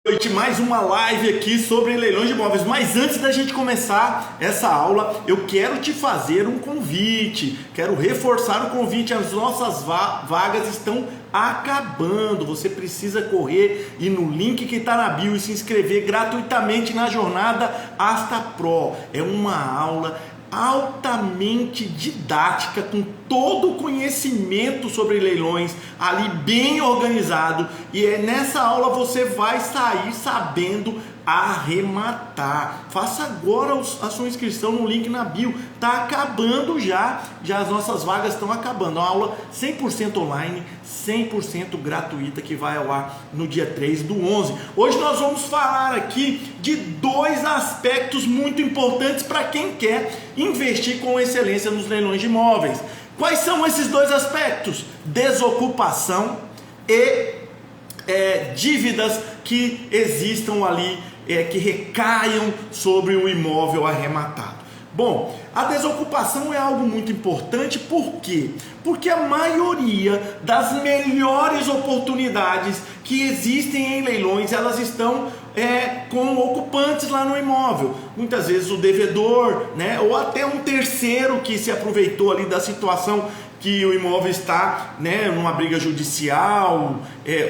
Noite, mais uma live aqui sobre leilões de imóveis. Mas antes da gente começar essa aula, eu quero te fazer um convite, quero reforçar o convite. As nossas vagas estão acabando. Você precisa correr e no link que está na bio e se inscrever gratuitamente na jornada Asta Pro. É uma aula altamente didática, com todo o conhecimento sobre leilões ali bem organizado, e nessa aula você vai sair sabendo arrematar. Faça agora a sua inscrição no link na bio. Tá acabando já as nossas vagas estão acabando. Uma aula 100% online, 100% gratuita, que vai ao ar no dia 3/11. Hoje nós vamos falar aqui de dois aspectos muito importantes para quem quer investir com excelência nos leilões de imóveis. Quais são esses dois aspectos? Desocupação e dívidas que existam ali, que recaiam sobre o imóvel arrematado. Bom, a desocupação é algo muito importante. Por quê? Porque a maioria das melhores oportunidades que existem em leilões, elas estão com ocupantes lá no imóvel. Muitas vezes o devedor, né, ou até um terceiro que se aproveitou ali da situação que o imóvel está, né, numa briga judicial,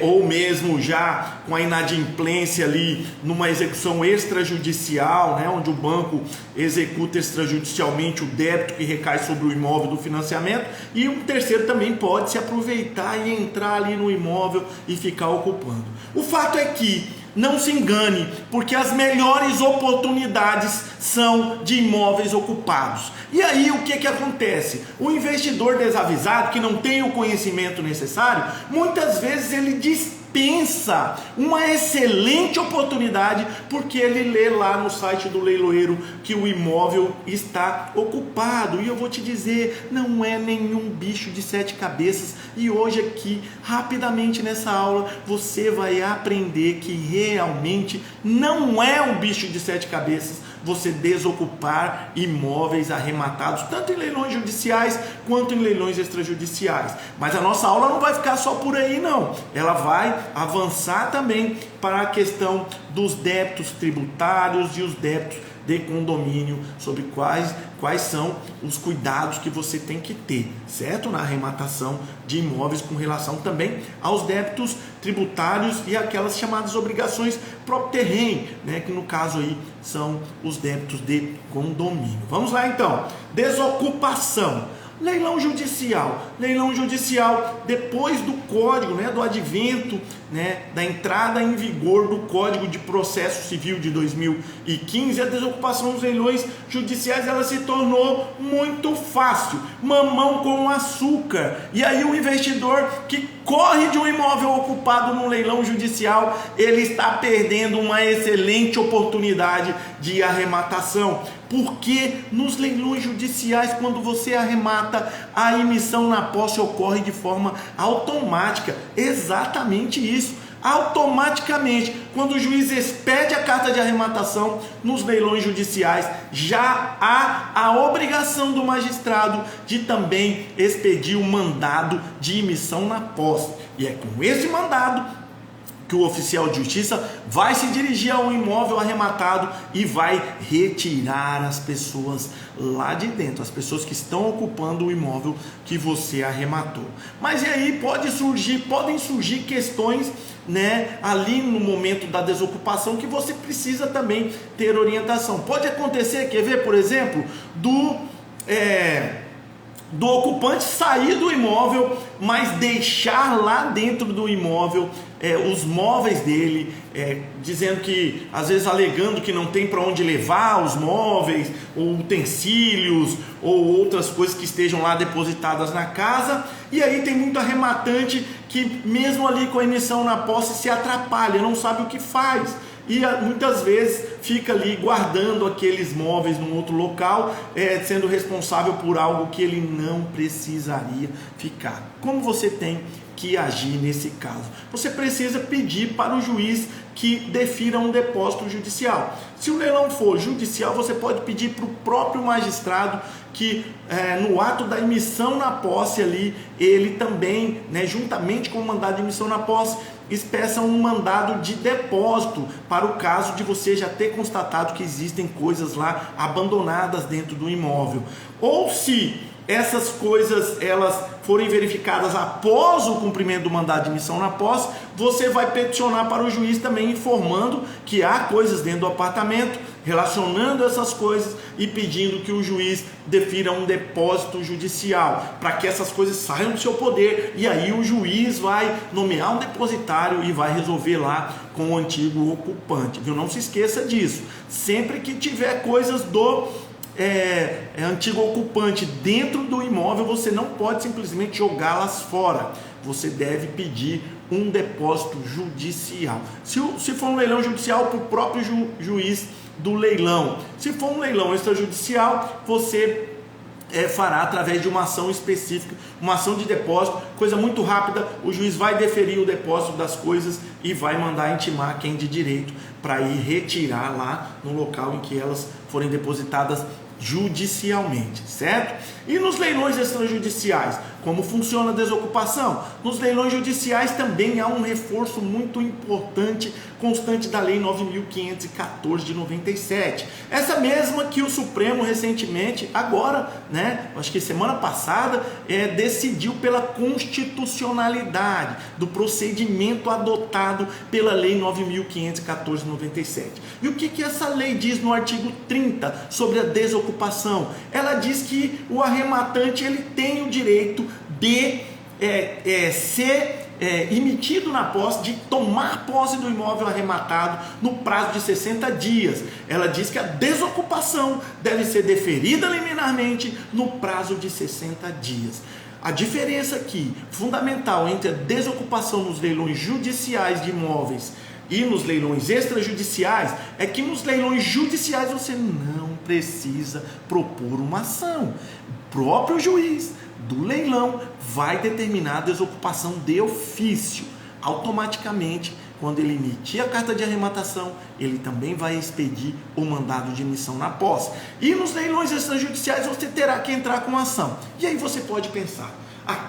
ou mesmo já com a inadimplência ali numa execução extrajudicial, né, onde o banco executa extrajudicialmente o débito que recai sobre o imóvel do financiamento, e um terceiro também pode se aproveitar e entrar ali no imóvel e ficar ocupando. O fato é que não se engane, porque as melhores oportunidades são de imóveis ocupados. E aí o que acontece? O investidor desavisado, que não tem o conhecimento necessário, muitas vezes ele dispensa uma excelente oportunidade porque ele lê lá no site do leiloeiro que o imóvel está ocupado. E eu vou te dizer, não é nenhum bicho de sete cabeças. E hoje aqui, rapidamente nessa aula, você vai aprender que realmente não é um bicho de sete cabeças você desocupar imóveis arrematados, tanto em leilões judiciais quanto em leilões extrajudiciais. Mas a nossa aula não vai ficar só por aí, não. Ela vai avançar também para a questão dos débitos tributários e os débitos de condomínio, sobre quais são os cuidados que você tem que ter, certo? Na arrematação de imóveis, com relação também aos débitos tributários e aquelas chamadas obrigações próprio terreno, né? Que no caso aí são os débitos de condomínio. Vamos lá então. Desocupação. Leilão judicial. Leilão judicial, depois do código, né, do advento, né, da entrada em vigor do Código de Processo Civil de 2015, a desocupação dos leilões judiciais, ela se tornou muito fácil, mamão com açúcar. E aí o investidor que corre de um imóvel ocupado num leilão judicial, ele está perdendo uma excelente oportunidade de arrematação. Porque nos leilões judiciais, quando você arremata, a emissão na posse ocorre de forma automática. Exatamente isso. Automaticamente, quando o juiz expede a carta de arrematação nos leilões judiciais, já há a obrigação do magistrado de também expedir o mandado de emissão na posse. E é com esse mandado que o oficial de justiça vai se dirigir ao imóvel arrematado e vai retirar as pessoas lá de dentro, as pessoas que estão ocupando o imóvel que você arrematou. Mas e aí podem surgir questões, né, ali no momento da desocupação, que você precisa também ter orientação. Pode acontecer, quer ver, por exemplo, do ocupante sair do imóvel, mas deixar lá dentro do imóvel os móveis dele, dizendo que, às vezes alegando que não tem para onde levar os móveis, ou utensílios, ou outras coisas que estejam lá depositadas na casa. E aí tem muito arrematante que mesmo ali com a emissão na posse se atrapalha, não sabe o que faz. E muitas vezes fica ali guardando aqueles móveis num outro local, sendo responsável por algo que ele não precisaria ficar. Como você tem que agir nesse caso? Você precisa pedir para o juiz que defira um depósito judicial. Se o leilão for judicial, você pode pedir para o próprio magistrado que no ato da emissão na posse ali, ele também, juntamente com o mandado de emissão na posse, expeça um mandado de depósito para o caso de você já ter constatado que existem coisas lá abandonadas dentro do imóvel. Ou se essas coisas elas forem verificadas após o cumprimento do mandado de admissão na posse, você vai peticionar para o juiz também informando que há coisas dentro do apartamento, relacionando essas coisas e pedindo que o juiz defira um depósito judicial para que essas coisas saiam do seu poder, e aí o juiz vai nomear um depositário e vai resolver lá com o antigo ocupante, viu? Não se esqueça disso. Sempre que tiver coisas do antigo ocupante dentro do imóvel, você não pode simplesmente jogá-las fora. Você deve pedir um depósito judicial. Se for um leilão judicial, para o próprio juiz do leilão. Se for um leilão extrajudicial, você fará através de uma ação específica, uma ação de depósito, coisa muito rápida. O juiz vai deferir o depósito das coisas e vai mandar intimar quem de direito para ir retirar lá no local em que elas forem depositadas judicialmente, certo? E nos leilões extrajudiciais, como funciona a desocupação? Nos leilões judiciais também há um reforço muito importante, constante da Lei 9.514 de 97. Essa mesma que o Supremo recentemente, agora, acho que semana passada, decidiu pela constitucionalidade do procedimento adotado pela Lei 9.514 de 97. E o que essa lei diz no artigo 30 sobre a desocupação? Ela diz que o arrematante ele tem o direito de ser emitido na posse, de tomar posse do imóvel arrematado no prazo de 60 dias. Ela diz que a desocupação deve ser deferida liminarmente no prazo de 60 dias. A diferença aqui, fundamental, entre a desocupação nos leilões judiciais de imóveis e nos leilões extrajudiciais, é que nos leilões judiciais você não precisa propor uma ação. O próprio juiz do leilão vai determinar a desocupação de ofício. Automaticamente, quando ele emitir a carta de arrematação, ele também vai expedir o mandado de emissão na posse. E nos leilões extrajudiciais você terá que entrar com ação. E aí você pode pensar,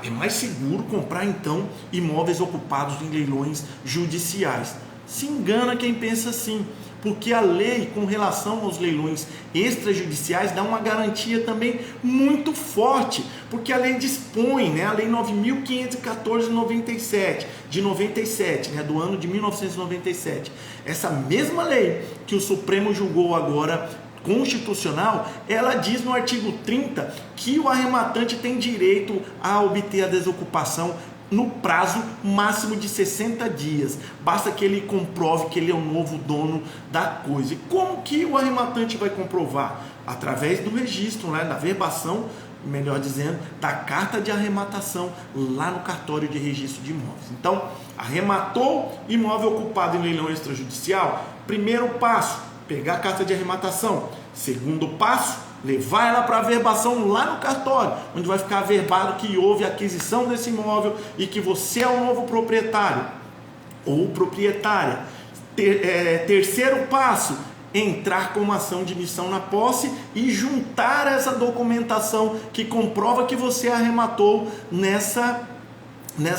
é mais seguro comprar então imóveis ocupados em leilões judiciais. Se engana quem pensa assim, porque a lei com relação aos leilões extrajudiciais dá uma garantia também muito forte, porque a lei dispõe, a lei 9.514 de 97, do ano de 1997, essa mesma lei que o Supremo julgou agora constitucional, ela diz no artigo 30 que o arrematante tem direito a obter a desocupação no prazo máximo de 60 dias. Basta que ele comprove que ele é o novo dono da coisa. E como que o arrematante vai comprovar? Através do registro, da verbação, melhor dizendo, da carta de arrematação lá no cartório de registro de imóveis. Então, arrematou imóvel ocupado em leilão extrajudicial, primeiro passo, pegar a carta de arrematação. Segundo passo, levar ela para a verbação lá no cartório, onde vai ficar averbado que houve aquisição desse imóvel e que você é o novo proprietário ou proprietária. Terceiro passo, entrar com uma ação de emissão na posse e juntar essa documentação que comprova que você arrematou nessa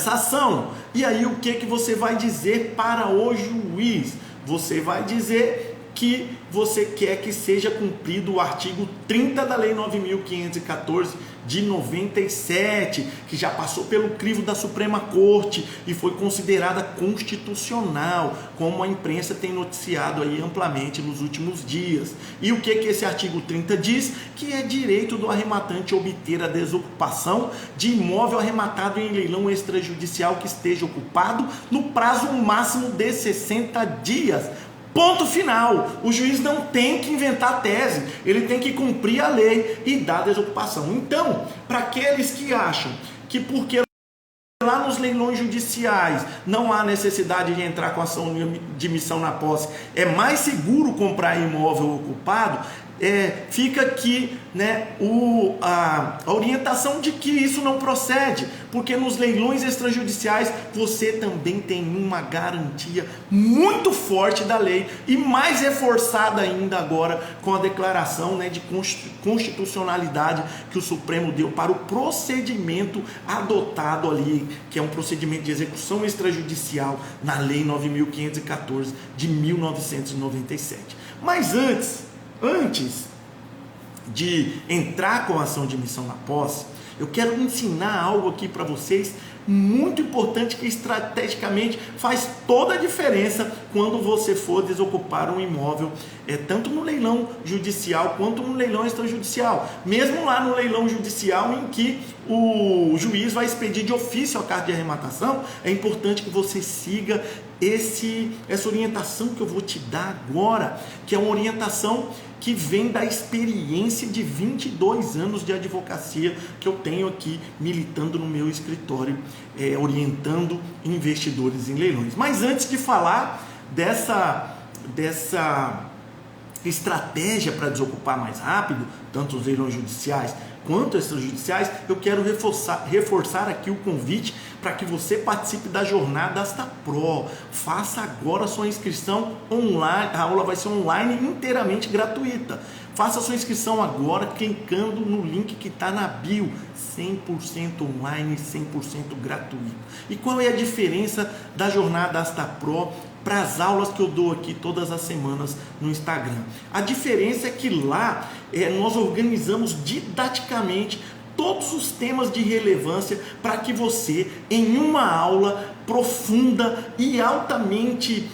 ação. E aí o que você vai dizer para o juiz? Você vai dizer que você quer que seja cumprido o artigo 30 da Lei 9.514 de 97, que já passou pelo crivo da Suprema Corte e foi considerada constitucional, como a imprensa tem noticiado aí amplamente nos últimos dias. E o que esse artigo 30 diz? Que é direito do arrematante obter a desocupação de imóvel arrematado em leilão extrajudicial que esteja ocupado no prazo máximo de 60 dias. Ponto final. O juiz não tem que inventar tese, ele tem que cumprir a lei e dar desocupação. Então, para aqueles que acham que porque lá nos leilões judiciais não há necessidade de entrar com ação de emissão na posse, é mais seguro comprar imóvel ocupado, fica aqui, né, a orientação de que isso não procede, porque nos leilões extrajudiciais você também tem uma garantia muito forte da lei e mais reforçada ainda agora com a declaração, né, de constitucionalidade que o Supremo deu para o procedimento adotado ali, que é um procedimento de execução extrajudicial na Lei 9.514 de 1997. Mas antes de entrar com a ação de missão na posse, eu quero ensinar algo aqui para vocês muito importante, que estrategicamente faz toda a diferença quando você for desocupar um imóvel, tanto no leilão judicial quanto no leilão extrajudicial. Mesmo lá no leilão judicial, em que o juiz vai expedir de ofício a carta de arrematação, é importante que você siga essa orientação que eu vou te dar agora, que é uma orientação que vem da experiência de 22 anos de advocacia que eu tenho aqui militando no meu escritório, orientando investidores em leilões. Mas antes de falar dessa estratégia para desocupar mais rápido, tanto os leilões judiciais quanto extrajudiciais, eu quero reforçar aqui o convite para que você participe da jornada AstaPro. Faça agora a sua inscrição online, a aula vai ser online, inteiramente gratuita. Faça a sua inscrição agora clicando no link que está na bio, 100% online, 100% gratuito. E qual é a diferença da jornada AstaPro para as aulas que eu dou aqui todas as semanas no Instagram? A diferença é que lá nós organizamos didaticamente todos os temas de relevância para que você, em uma aula profunda e altamente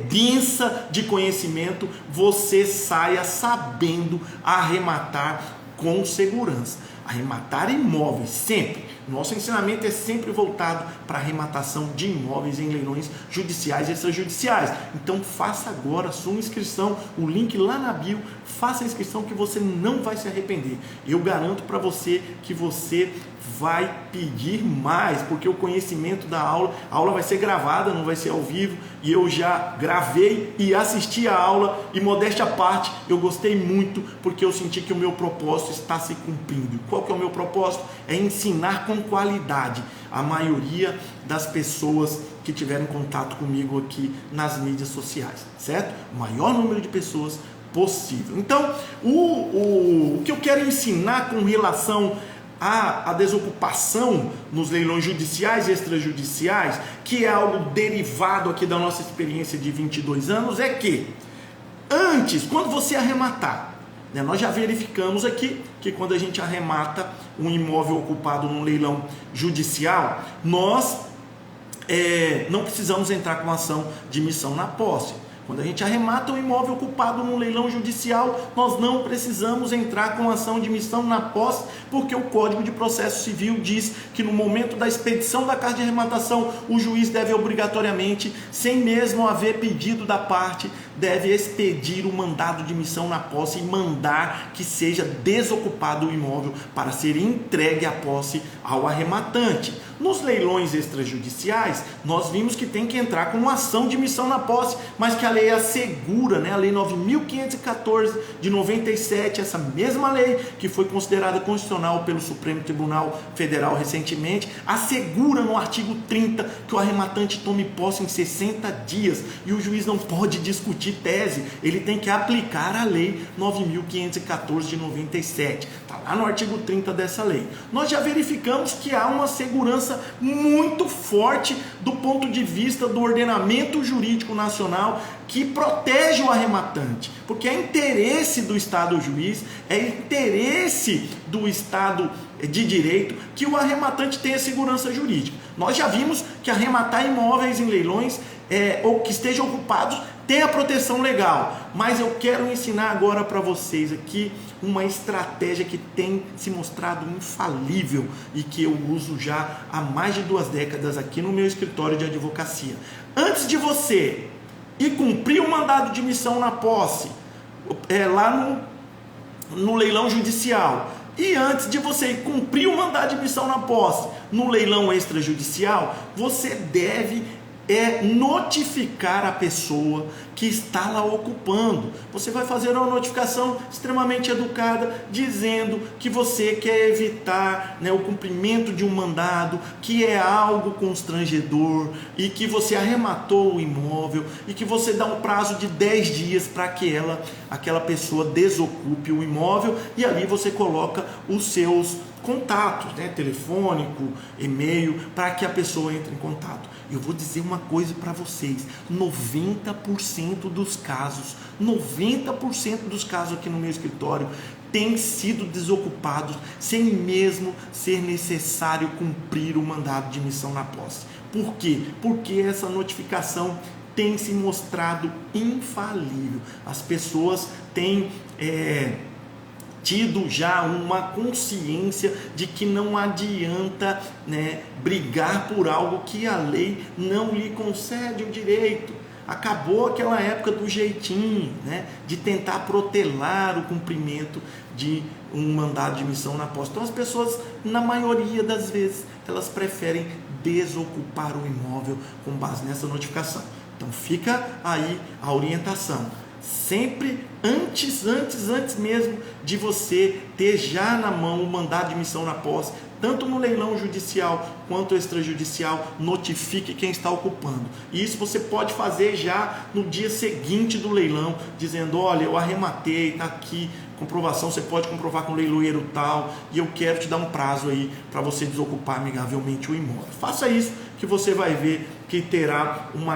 densa de conhecimento, você saia sabendo arrematar com segurança. Arrematar imóveis, sempre. Nosso ensinamento é sempre voltado para a arrematação de imóveis em leilões judiciais e extrajudiciais. Então faça agora a sua inscrição, o link lá na bio, faça a inscrição que você não vai se arrepender. Eu garanto para você que você vai pedir mais, porque o conhecimento da aula, a aula vai ser gravada, não vai ser ao vivo, e eu já gravei e assisti a aula, e modéstia à parte, eu gostei muito, porque eu senti que o meu propósito está se cumprindo. Qual que é o meu propósito? É ensinar com qualidade a maioria das pessoas que tiveram contato comigo aqui nas mídias sociais, certo? O maior número de pessoas possível. Então, o que eu quero ensinar com relação a desocupação nos leilões judiciais e extrajudiciais, que é algo derivado aqui da nossa experiência de 22 anos, é que antes, quando você arrematar, né, nós já verificamos aqui que quando a gente arremata um imóvel ocupado num leilão judicial, nós não precisamos entrar com ação de missão na posse. Quando a gente arremata um imóvel ocupado num leilão judicial, nós não precisamos entrar com ação de missão na posse, porque o Código de Processo Civil diz que no momento da expedição da carta de arrematação, o juiz deve obrigatoriamente, sem mesmo haver pedido da parte, deve expedir o mandado de missão na posse e mandar que seja desocupado o imóvel para ser entregue a posse ao arrematante. Nos leilões extrajudiciais, nós vimos que tem que entrar com uma ação de missão na posse, mas que a lei assegura, né? A lei 9.514 de 97, essa mesma lei que foi considerada constitucional pelo Supremo Tribunal Federal recentemente, assegura no artigo 30 que o arrematante tome posse em 60 dias e o juiz não pode discutir tese, ele tem que aplicar a lei 9.514 de 97, está lá no artigo 30 dessa lei. Nós já verificamos que há uma segurança muito forte do ponto de vista do ordenamento jurídico nacional que protege o arrematante, porque é interesse do Estado juiz, é interesse do Estado de direito que o arrematante tenha segurança jurídica. Nós já vimos que arrematar imóveis em leilões ou que estejam ocupados tem a proteção legal, mas eu quero ensinar agora para vocês aqui uma estratégia que tem se mostrado infalível e que eu uso já há mais de 2 décadas aqui no meu escritório de advocacia. Antes de você ir cumprir o mandado de missão na posse, lá no leilão judicial, e antes de você ir cumprir o mandado de missão na posse no leilão extrajudicial, você deve é notificar a pessoa que está lá ocupando. Você vai fazer uma notificação extremamente educada, dizendo que você quer evitar, né, o cumprimento de um mandado, que é algo constrangedor e que você arrematou o imóvel e que você dá um prazo de 10 dias para que aquela pessoa desocupe o imóvel, e ali você coloca os seus contatos, né, telefônico, e-mail, para que a pessoa entre em contato. Eu vou dizer uma coisa para vocês: 90% dos casos aqui no meu escritório têm sido desocupados sem mesmo ser necessário cumprir o mandado de emissão na posse. Por quê? Porque essa notificação tem se mostrado infalível. As pessoas têm tido já uma consciência de que não adianta, né, brigar por algo que a lei não lhe concede o direito. Acabou aquela época do jeitinho, né, de tentar protelar o cumprimento de um mandado de emissão na posse. Então as pessoas, na maioria das vezes, elas preferem desocupar o imóvel com base nessa notificação. Então fica aí a orientação. Sempre antes mesmo de você ter já na mão o mandado de emissão na posse, tanto no leilão judicial quanto extrajudicial, notifique quem está ocupando. E isso você pode fazer já no dia seguinte do leilão, dizendo: olha, eu arrematei, está aqui, comprovação, você pode comprovar com o leiloeiro tal, e eu quero te dar um prazo aí para você desocupar amigavelmente o imóvel. Faça isso que você vai ver que terá um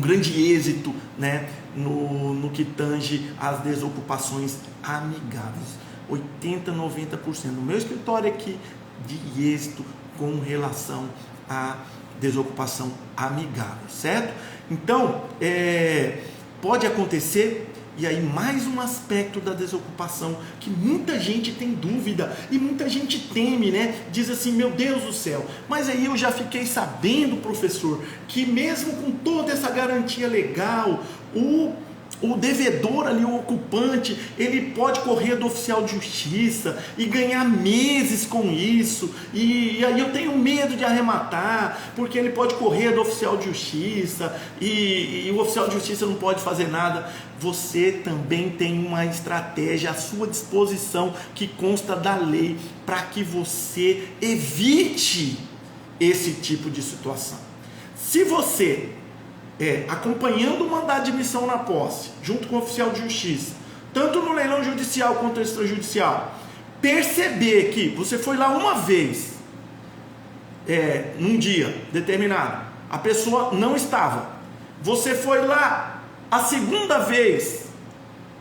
grande êxito, né, no que tange às desocupações amigáveis. 80, 90% no meu escritório aqui de êxito com relação à desocupação amigável, certo? Então, pode acontecer. E aí mais um aspecto da desocupação que muita gente tem dúvida e muita gente teme, né? Diz assim: meu Deus do céu, mas aí eu já fiquei sabendo, professor, que mesmo com toda essa garantia legal, o devedor ali, o ocupante, ele pode correr do oficial de justiça e ganhar meses com isso, e aí eu tenho medo de arrematar, porque ele pode correr do oficial de justiça e o oficial de justiça não pode fazer nada. Você também tem uma estratégia à sua disposição que consta da lei para que você evite esse tipo de situação. Se você acompanhando o mandado de emissão na posse, junto com o oficial de justiça, tanto no leilão judicial quanto no extrajudicial, perceber que você foi lá uma vez, num dia determinado, a pessoa não estava, você foi lá a segunda vez,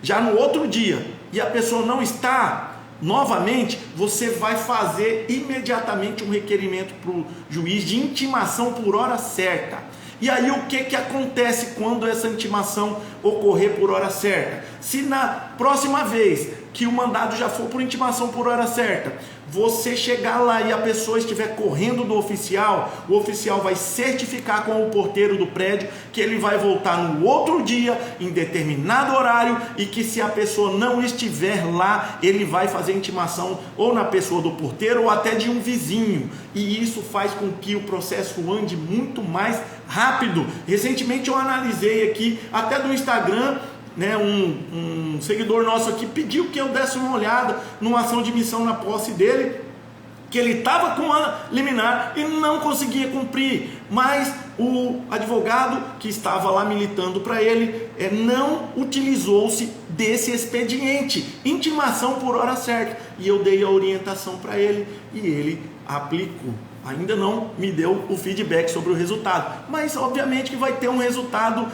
já no outro dia, e a pessoa não está, novamente, você vai fazer imediatamente um requerimento para o juiz de intimação por hora certa. E aí o que acontece quando essa intimação ocorrer por hora certa? Se na próxima vez que o mandado já for por intimação por hora certa, você chegar lá e a pessoa estiver correndo do oficial, o oficial vai certificar com o porteiro do prédio que ele vai voltar no outro dia, em determinado horário, e que se a pessoa não estiver lá, ele vai fazer intimação ou na pessoa do porteiro ou até de um vizinho, e isso faz com que o processo ande muito mais rápido. Recentemente eu analisei aqui, até do Instagram, né, um seguidor nosso aqui pediu que eu desse uma olhada numa ação de emissão na posse dele, que ele estava com a liminar e não conseguia cumprir, mas o advogado que estava lá militando para ele não utilizou-se desse expediente, intimação por hora certa, e eu dei a orientação para ele e ele aplicou. Ainda não me deu o feedback sobre o resultado, mas obviamente que vai ter um resultado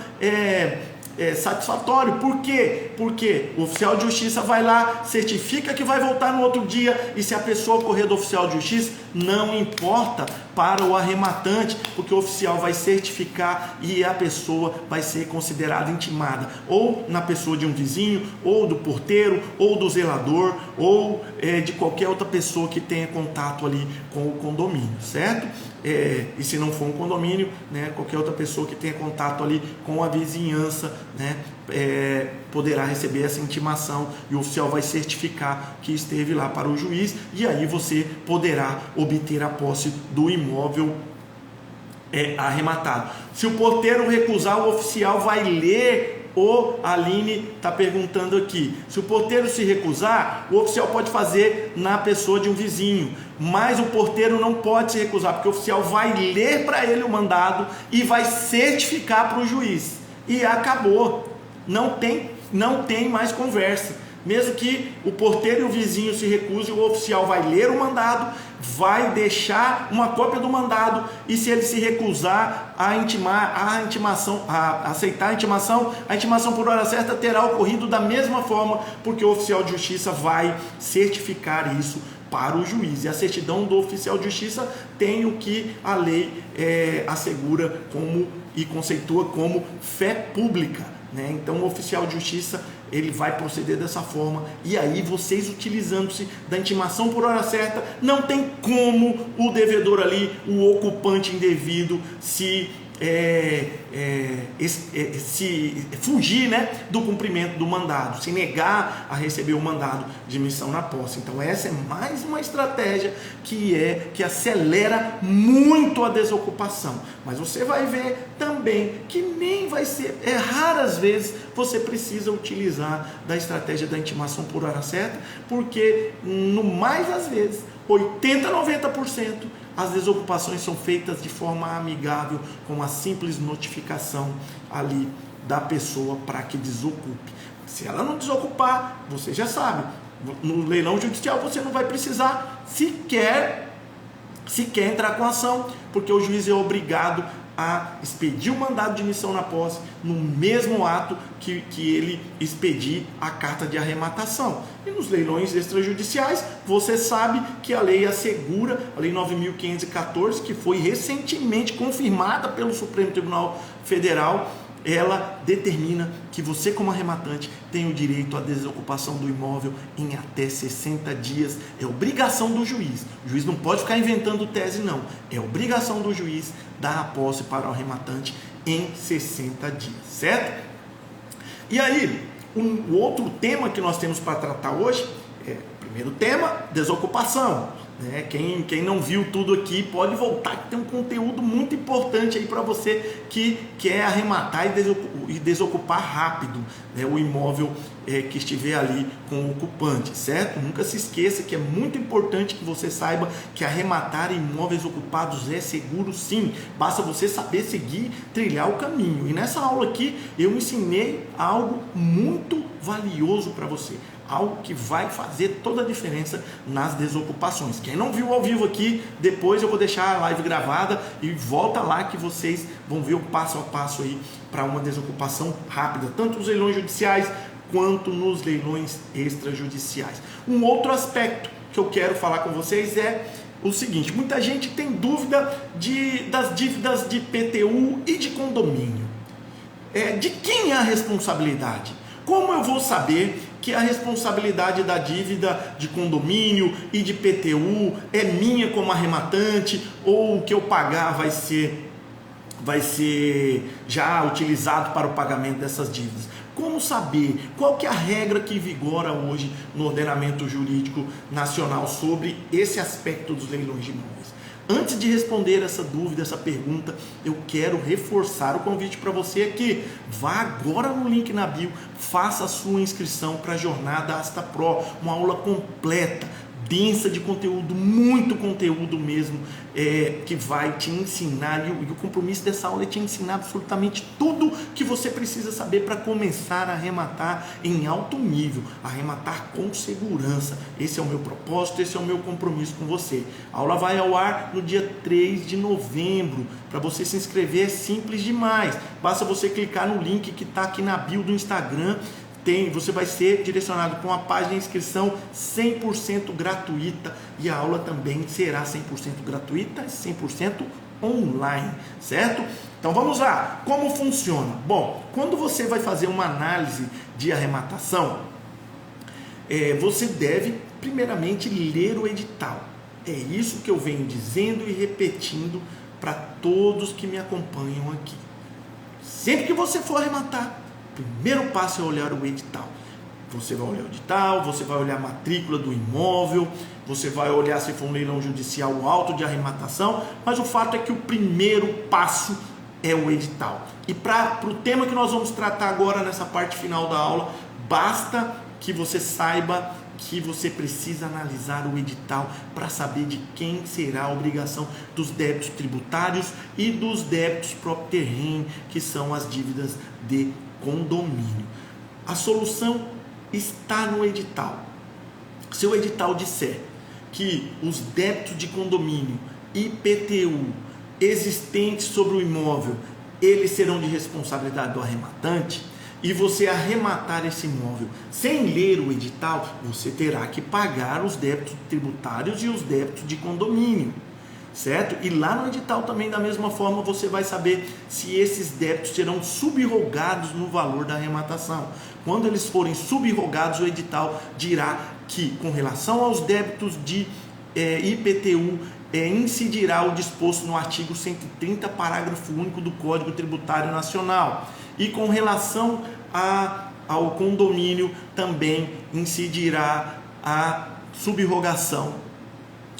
satisfatório. Por quê? Porque o oficial de justiça vai lá, certifica que vai voltar no outro dia, e se a pessoa correr do oficial de justiça, não importa para o arrematante, porque o oficial vai certificar e a pessoa vai ser considerada intimada, ou na pessoa de um vizinho, ou do porteiro, ou do zelador, ou de qualquer outra pessoa que tenha contato ali com o condomínio, certo? E se não for um condomínio, né, qualquer outra pessoa que tenha contato ali com a vizinhança, né, poderá receber essa intimação, e o oficial vai certificar que esteve lá para o juiz, e aí você poderá obter a posse do imóvel arrematado. Se o porteiro recusar, o oficial vai ler. A Aline está perguntando aqui, se o porteiro se recusar, o oficial pode fazer na pessoa de um vizinho, mas o porteiro não pode se recusar, porque o oficial vai ler para ele o mandado e vai certificar para o juiz, e acabou, não tem mais conversa. Mesmo que o porteiro e o vizinho se recusem, o oficial vai ler o mandado, vai deixar uma cópia do mandado, e se ele se recusar a aceitar a intimação por hora certa terá ocorrido da mesma forma, porque o oficial de justiça vai certificar isso para o juiz. E a certidão do oficial de justiça tem o que a lei assegura e conceitua como fé pública, né? Então o oficial de justiça ele vai proceder dessa forma, e aí vocês utilizando-se da intimação por hora certa, não tem como o devedor ali, o ocupante indevido, se fugir, né, do cumprimento do mandado, se negar a receber o mandado de missão na posse. Então essa é mais uma estratégia que acelera muito a desocupação. Mas você vai ver também que nem vai ser, raras vezes você precisa utilizar da estratégia da intimação por hora certa, porque no mais das vezes 80, 90% as desocupações são feitas de forma amigável, com a simples notificação ali da pessoa para que desocupe. Se ela não desocupar, você já sabe, no leilão judicial você não vai precisar sequer entrar com ação, porque o juiz é obrigado a expedir o mandado de missão na posse no mesmo ato que ele expedir a carta de arrematação. E nos leilões extrajudiciais, você sabe que a lei assegura, a lei 9.514, que foi recentemente confirmada pelo Supremo Tribunal Federal, ela determina que você, como arrematante, tem o direito à desocupação do imóvel em até 60 dias. É obrigação do juiz. O juiz não pode ficar inventando tese, não. É obrigação do juiz dar a posse para o arrematante em 60 dias, certo? E aí, o outro tema que nós temos para tratar hoje primeiro tema, desocupação. Quem não viu tudo aqui pode voltar, que tem um conteúdo muito importante aí para você que quer arrematar e desocupar rápido, o imóvel que estiver ali com o ocupante, certo? Nunca se esqueça que é muito importante que você saiba que arrematar imóveis ocupados é seguro, sim, basta você saber seguir, trilhar o caminho. E nessa aula aqui eu ensinei algo muito valioso para você, algo que vai fazer toda a diferença nas desocupações. Quem não viu ao vivo aqui, depois eu vou deixar a live gravada e volta lá que vocês vão ver o passo a passo aí para uma desocupação rápida, tanto nos leilões judiciais quanto nos leilões extrajudiciais. Um outro aspecto que eu quero falar com vocês é o seguinte: muita gente tem dúvida das dívidas de IPTU e de condomínio. De quem é a responsabilidade? Como eu vou saber que a responsabilidade da dívida de condomínio e de IPTU é minha como arrematante, ou o que eu pagar vai ser já utilizado para o pagamento dessas dívidas? Como saber? Qual que é a regra que vigora hoje no ordenamento jurídico nacional sobre esse aspecto dos leilões de imóveis? Antes de responder essa dúvida, essa pergunta, eu quero reforçar o convite para você aqui. Vá agora no link na bio, faça a sua inscrição para a Jornada Asta Pro, uma aula completa, densa de conteúdo, muito conteúdo mesmo, que vai te ensinar, e o compromisso dessa aula é te ensinar absolutamente tudo que você precisa saber para começar a arrematar em alto nível, arrematar com segurança. Esse é o meu propósito, esse é o meu compromisso com você. A aula vai ao ar no dia 3 de novembro, para você se inscrever é simples demais, basta você clicar no link que está aqui na bio do Instagram. Você vai ser direcionado com a página de inscrição 100% gratuita, e a aula também será 100% gratuita e 100% online, certo? Então vamos lá, como funciona? Bom, quando você vai fazer uma análise de arrematação, você deve primeiramente ler o edital. É isso que eu venho dizendo e repetindo para todos que me acompanham aqui. Sempre que você for arrematar, o primeiro passo é olhar o edital. Você vai olhar o edital, você vai olhar a matrícula do imóvel, você vai olhar se for um leilão judicial o auto de arrematação, mas o fato é que o primeiro passo é o edital. E para o tema que nós vamos tratar agora nessa parte final da aula, basta que você saiba que você precisa analisar o edital para saber de quem será a obrigação dos débitos tributários e dos débitos propter rem, que são as dívidas de condomínio. A solução está no edital. Se o edital disser que os débitos de condomínio IPTU existentes sobre o imóvel, eles serão de responsabilidade do arrematante, e você arrematar esse imóvel sem ler o edital, você terá que pagar os débitos tributários e os débitos de condomínio, certo? E lá no edital também, da mesma forma, você vai saber se esses débitos serão subrogados no valor da arrematação. Quando eles forem subrogados, o edital dirá que, com relação aos débitos de IPTU, incidirá o disposto no artigo 130, parágrafo único do Código Tributário Nacional. E com relação ao condomínio, também incidirá a subrogação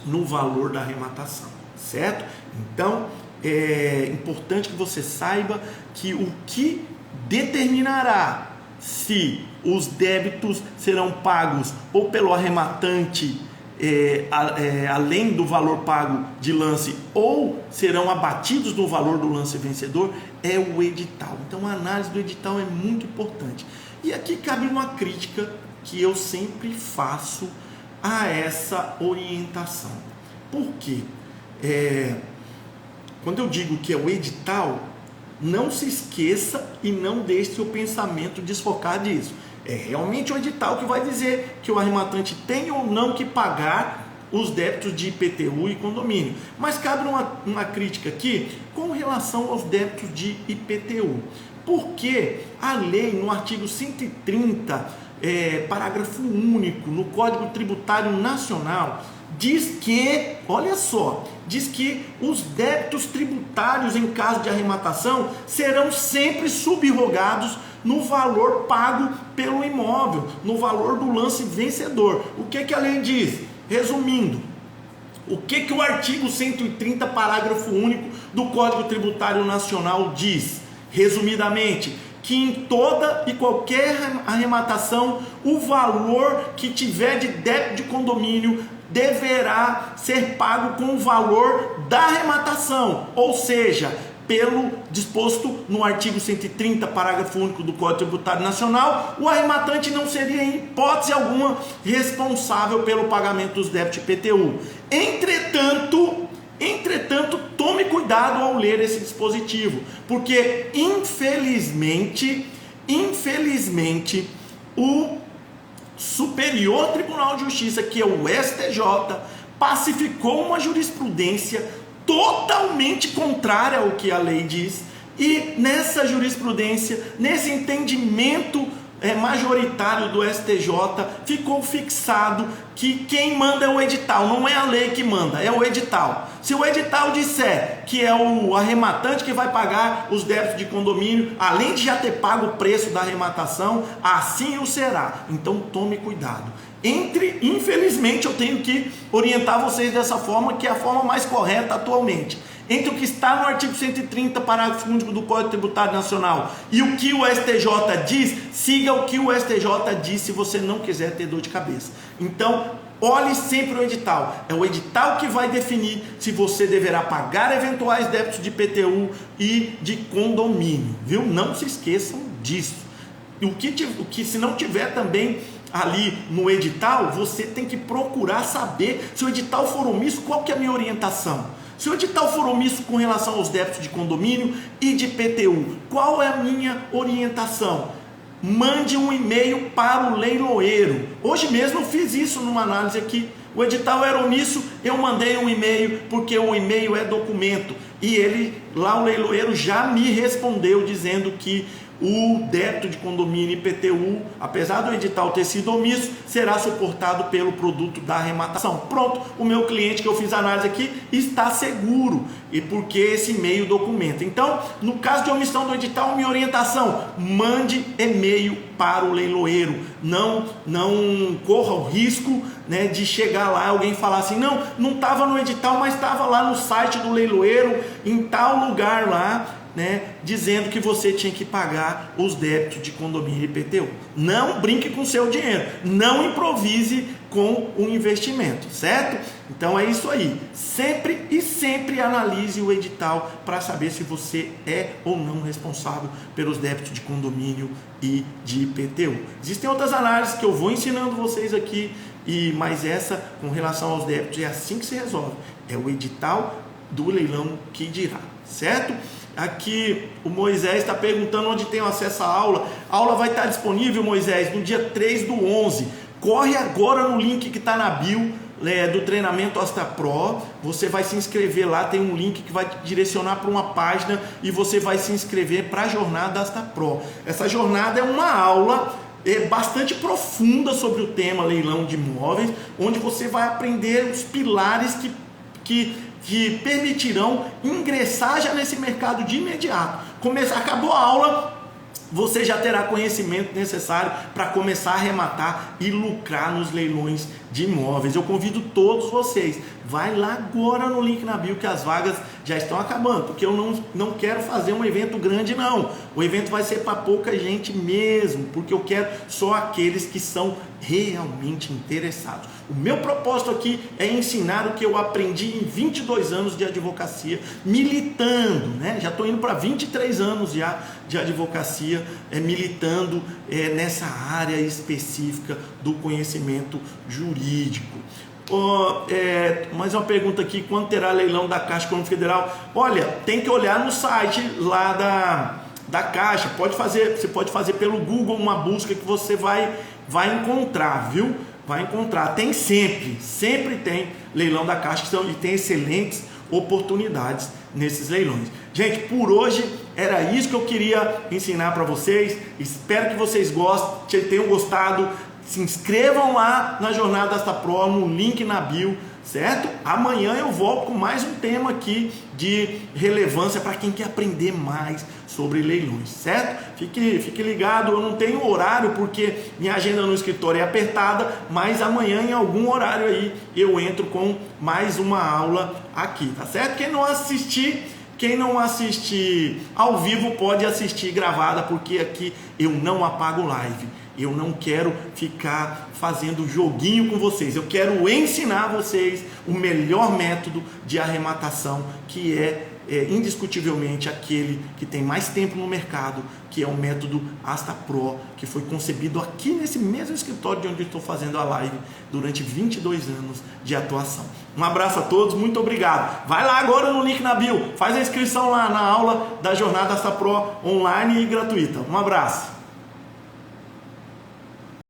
no valor da arrematação, certo? Então, é importante que você saiba que o que determinará se os débitos serão pagos ou pelo arrematante, além do valor pago de lance, ou serão abatidos no valor do lance vencedor, é o edital. Então a análise do edital é muito importante. E aqui cabe uma crítica que eu sempre faço a essa orientação. Por quê? Quando eu digo que é o edital, não se esqueça e não deixe seu pensamento desfocar disso. É realmente o edital que vai dizer que o arrematante tem ou não que pagar os débitos de IPTU e condomínio. Mas cabe uma crítica aqui com relação aos débitos de IPTU. Porque a lei, no artigo 130, parágrafo único, no Código Tributário Nacional, diz que, olha só, diz que os débitos tributários em caso de arrematação serão sempre subrogados no valor pago pelo imóvel, no valor do lance vencedor. O que a lei diz? Resumindo, o que o artigo 130, parágrafo único do Código Tributário Nacional diz? Resumidamente, que em toda e qualquer arrematação, o valor que tiver de débito de condomínio deverá ser pago com o valor da arrematação, ou seja, pelo disposto no artigo 130, parágrafo único do Código Tributário Nacional, o arrematante não seria, em hipótese alguma, responsável pelo pagamento dos débitos IPTU. Entretanto, tome cuidado ao ler esse dispositivo, porque infelizmente, o Superior Tribunal de Justiça, que é o STJ, pacificou uma jurisprudência totalmente contrária ao que a lei diz, e nessa jurisprudência, nesse entendimento majoritário do STJ, ficou fixado que quem manda é o edital, não é a lei que manda, é o edital. Se o edital disser que é o arrematante que vai pagar os débitos de condomínio, além de já ter pago o preço da arrematação, assim o será. Então tome cuidado. Infelizmente eu tenho que orientar vocês dessa forma, que é a forma mais correta atualmente. Entre o que está no artigo 130, parágrafo único do Código Tributário Nacional, e o que o STJ diz, siga o que o STJ diz se você não quiser ter dor de cabeça. Então, olhe sempre o edital. É o edital que vai definir se você deverá pagar eventuais débitos de IPTU e de condomínio, viu? Não se esqueçam disso. O que se não tiver também ali no edital, você tem que procurar saber. Se o edital for omisso, qual que é a minha orientação? Se o edital for omisso com relação aos débitos de condomínio e de IPTU, qual é a minha orientação? Mande um e-mail para o leiloeiro. Hoje mesmo eu fiz isso numa análise aqui. O edital era omisso, eu mandei um e-mail, porque o e-mail é documento. E ele, lá o leiloeiro já me respondeu dizendo que o débito de condomínio IPTU, apesar do edital ter sido omisso, será suportado pelo produto da arrematação. Pronto, o meu cliente que eu fiz a análise aqui está seguro, e porque esse e-mail documenta. Então, no caso de omissão do edital, minha orientação: mande e-mail para o leiloeiro. Não corra o risco, né, de chegar lá alguém falar assim: não estava no edital, mas estava lá no site do leiloeiro, em tal lugar lá, né, dizendo que você tinha que pagar os débitos de condomínio IPTU. Não brinque com o seu dinheiro, não improvise com o investimento, certo? Então é isso aí, sempre analise o edital para saber se você é ou não responsável pelos débitos de condomínio e de IPTU. Existem outras análises que eu vou ensinando vocês aqui, mas essa, com relação aos débitos, é assim que se resolve, é o edital do leilão que dirá, certo? Aqui o Moisés está perguntando onde tem acesso à aula. A aula vai estar disponível, Moisés, no dia 3/11. Corre agora no link que está na bio do treinamento Asta Pro. Você vai se inscrever lá, tem um link que vai te direcionar para uma página e você vai se inscrever para a jornada Asta Pro. Essa jornada é uma aula bastante profunda sobre o tema leilão de imóveis, onde você vai aprender os pilares que permitirão ingressar já nesse mercado de imediato. Acabou a aula, você já terá conhecimento necessário para começar a arrematar e lucrar nos leilões de imóveis. Eu convido todos vocês, vai lá agora no link na bio que as vagas já estão acabando, porque eu não quero fazer um evento grande não. O evento vai ser para pouca gente mesmo, porque eu quero só aqueles que são realmente interessados. O meu propósito aqui é ensinar o que eu aprendi em 22 anos de advocacia, militando, né? Já estou indo para 23 anos já de advocacia, militando nessa área específica do conhecimento jurídico. Mais uma pergunta aqui: quando terá leilão da Caixa Econômica Federal? Olha, tem que olhar no site lá da Caixa. Você pode fazer pelo Google uma busca que você vai encontrar, viu? Vai encontrar. Tem sempre tem leilão da Caixa, e tem excelentes oportunidades nesses leilões. Gente, por hoje era isso que eu queria ensinar para vocês. Espero que vocês tenham gostado. Se inscrevam lá na Jornada Asta Pro, no link na bio, certo? Amanhã eu volto com mais um tema aqui de relevância para quem quer aprender mais sobre leilões, certo? Fique ligado, eu não tenho horário porque minha agenda no escritório é apertada, mas amanhã em algum horário aí eu entro com mais uma aula aqui, tá certo? Quem não assistir ao vivo pode assistir gravada, porque aqui eu não apago live. Eu não quero ficar fazendo joguinho com vocês. Eu quero ensinar vocês o melhor método de arrematação, que é indiscutivelmente aquele que tem mais tempo no mercado, que é o método Asta Pro, que foi concebido aqui nesse mesmo escritório de onde eu estou fazendo a live durante 22 anos de atuação. Um abraço a todos, muito obrigado. Vai lá agora no link na bio, faz a inscrição lá na aula da Jornada Asta Pro online e gratuita. Um abraço.